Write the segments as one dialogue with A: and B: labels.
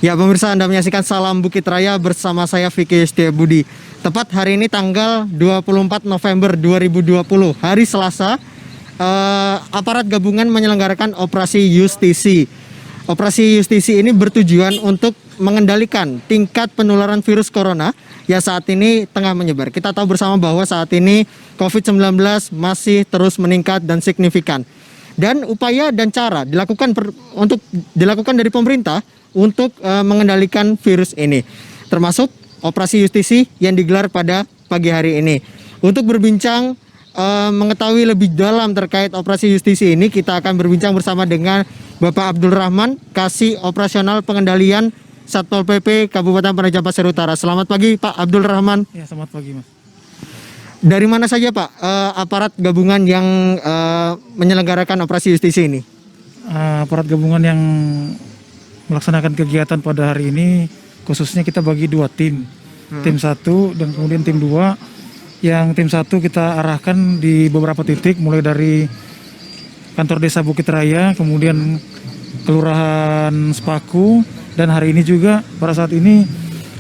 A: Ya pemirsa, Anda menyaksikan Salam Bukit Raya bersama saya Vicky Setiabudi. Tepat hari ini tanggal 24 November 2020, hari Selasa, aparat gabungan menyelenggarakan Operasi Justisi. Operasi Justisi ini bertujuan untuk mengendalikan tingkat penularan virus corona yang saat ini tengah menyebar. Kita tahu bersama bahwa saat ini COVID-19 masih terus meningkat dan signifikan. Dan upaya dan cara dilakukan dari pemerintah untuk mengendalikan virus ini, termasuk operasi justisi yang digelar pada pagi hari ini. Untuk berbincang mengetahui lebih dalam terkait operasi justisi ini, kita akan berbincang bersama dengan Bapak Abdul Rahman, Kasih Operasional Pengendalian Satpol PP Kabupaten Penajam Pasir Utara. Selamat pagi Pak Abdul Rahman.
B: Ya, selamat pagi Mas.
A: Dari mana saja Pak aparat gabungan yang menyelenggarakan operasi justisi ini?
B: Aparat gabungan yang melaksanakan kegiatan pada hari ini, khususnya kita bagi dua tim. Tim 1 dan kemudian tim 2. Yang tim 1 kita arahkan di beberapa titik, mulai dari kantor desa Bukit Raya, kemudian Kelurahan Sepaku, dan hari ini juga pada saat ini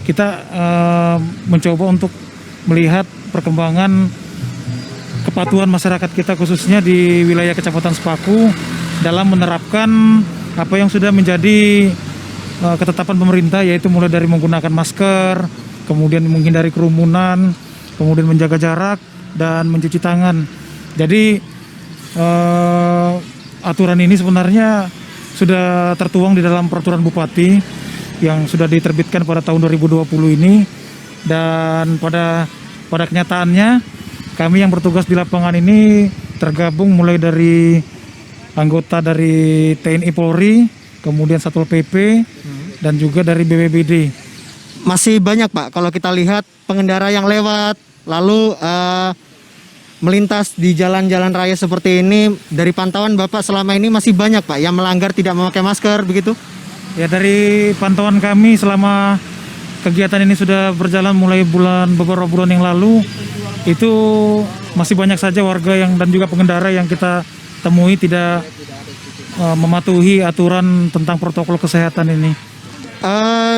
B: kita mencoba untuk melihat perkembangan kepatuhan masyarakat kita, khususnya di wilayah Kecamatan Sepaku, dalam menerapkan apa yang sudah menjadi ketetapan pemerintah, yaitu mulai dari menggunakan masker, kemudian menghindari kerumunan, kemudian menjaga jarak dan mencuci tangan. Jadi aturan ini sebenarnya sudah tertuang di dalam peraturan Bupati yang sudah diterbitkan pada tahun 2020 ini, dan pada kenyataannya kami yang bertugas di lapangan ini tergabung mulai dari anggota dari TNI Polri, kemudian Satpol PP, dan juga dari BPBD.
A: Masih banyak Pak, kalau kita lihat pengendara yang lewat lalu melintas di jalan-jalan raya seperti ini. Dari pantauan Bapak selama ini masih banyak Pak yang melanggar tidak memakai masker begitu?
B: Ya, dari pantauan kami selama kegiatan ini sudah berjalan mulai beberapa bulan yang lalu, itu masih banyak saja warga dan juga pengendara yang kita temui tidak mematuhi aturan tentang protokol kesehatan ini.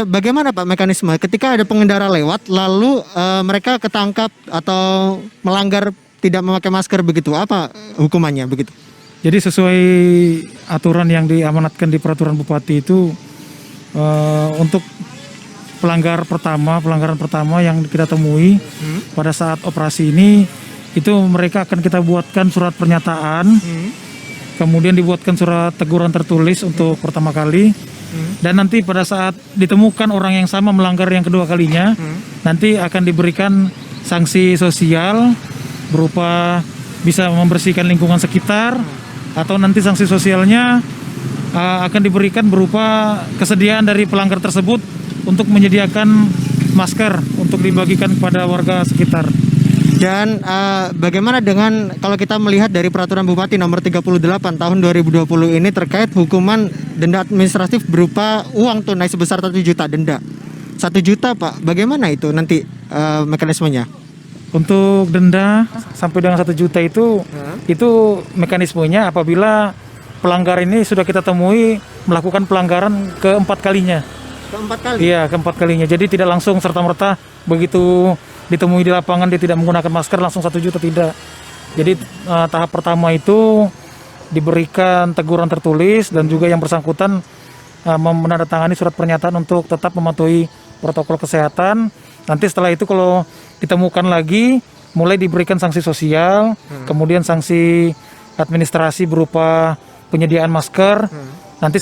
A: Bagaimana Pak mekanisme ketika ada pengendara lewat lalu mereka ketangkap atau melanggar tidak memakai masker begitu, apa hukumannya begitu?
B: Jadi sesuai aturan yang diamanatkan di peraturan Bupati itu, untuk pelanggaran pertama yang kita temui pada saat operasi ini, itu mereka akan kita buatkan surat pernyataan, kemudian dibuatkan surat teguran tertulis untuk pertama kali, dan nanti pada saat ditemukan orang yang sama melanggar yang kedua kalinya, nanti akan diberikan sanksi sosial berupa bisa membersihkan lingkungan sekitar, atau nanti sanksi sosialnya akan diberikan berupa kesediaan dari pelanggar tersebut untuk menyediakan masker untuk dibagikan kepada warga sekitar.
A: Dan bagaimana dengan kalau kita melihat dari peraturan Bupati nomor 38 tahun 2020 ini terkait hukuman denda administratif berupa uang tunai sebesar 1 juta denda. 1 juta Pak, bagaimana itu nanti mekanismenya?
B: Untuk denda sampai dengan 1 juta itu mekanismenya apabila pelanggar ini sudah kita temui melakukan pelanggaran keempat kalinya.
A: Keempat kali?
B: Iya, keempat kalinya. Jadi tidak langsung serta-merta begitu ditemui di lapangan dia tidak menggunakan masker langsung 1 juta, tidak. Jadi tahap pertama itu diberikan teguran tertulis dan juga yang bersangkutan menandatangani surat pernyataan untuk tetap mematuhi protokol kesehatan. Nanti setelah itu kalau ditemukan lagi mulai diberikan sanksi sosial, kemudian sanksi administrasi berupa penyediaan masker. Nanti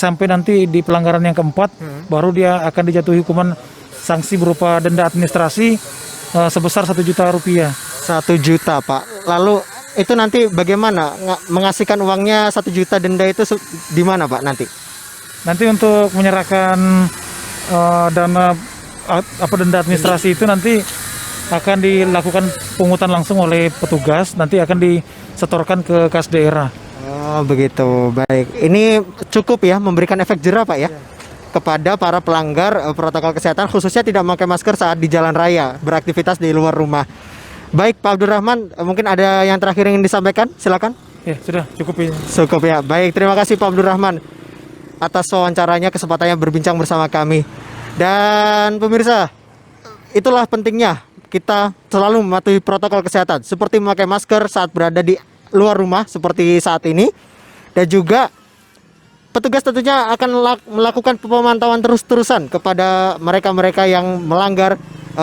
B: di pelanggaran yang keempat baru dia akan dijatuhi hukuman sanksi berupa denda administrasi sebesar 1 juta rupiah.
A: 1 juta Pak. Lalu itu nanti bagaimana mengasihkan uangnya 1 juta denda itu di mana Pak nanti?
B: Nanti untuk menyerahkan dana denda administrasi itu nanti akan dilakukan pungutan langsung oleh petugas, nanti akan disetorkan ke kas daerah.
A: Oh begitu, baik. Ini cukup ya memberikan efek jerah Pak ya, kepada para pelanggar protokol kesehatan, khususnya tidak memakai masker saat di jalan raya, beraktivitas di luar rumah. Baik Pak Abdul Rahman, mungkin ada yang terakhir ingin disampaikan, silakan.
B: Ya sudah, cukup ini.
A: Cukup ya, baik, terima kasih Pak Abdul Rahman atas wawancaranya, kesempatannya berbincang bersama kami. Dan pemirsa, itulah pentingnya kita selalu mematuhi protokol kesehatan seperti memakai masker saat berada di luar rumah seperti saat ini. Dan juga petugas tentunya akan melakukan pemantauan terus-terusan kepada mereka-mereka yang melanggar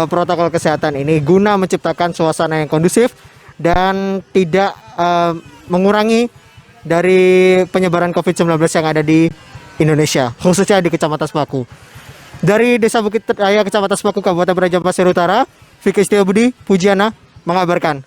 A: protokol kesehatan ini guna menciptakan suasana yang kondusif dan tidak mengurangi dari penyebaran COVID-19 yang ada di Indonesia, khususnya di Kecamatan Sepaku. Dari Desa Bukit Raya, Kecamatan Sepaku, Kabupaten Penajam Pasir Utara, Vicky Setiabudi, Pujiana mengabarkan.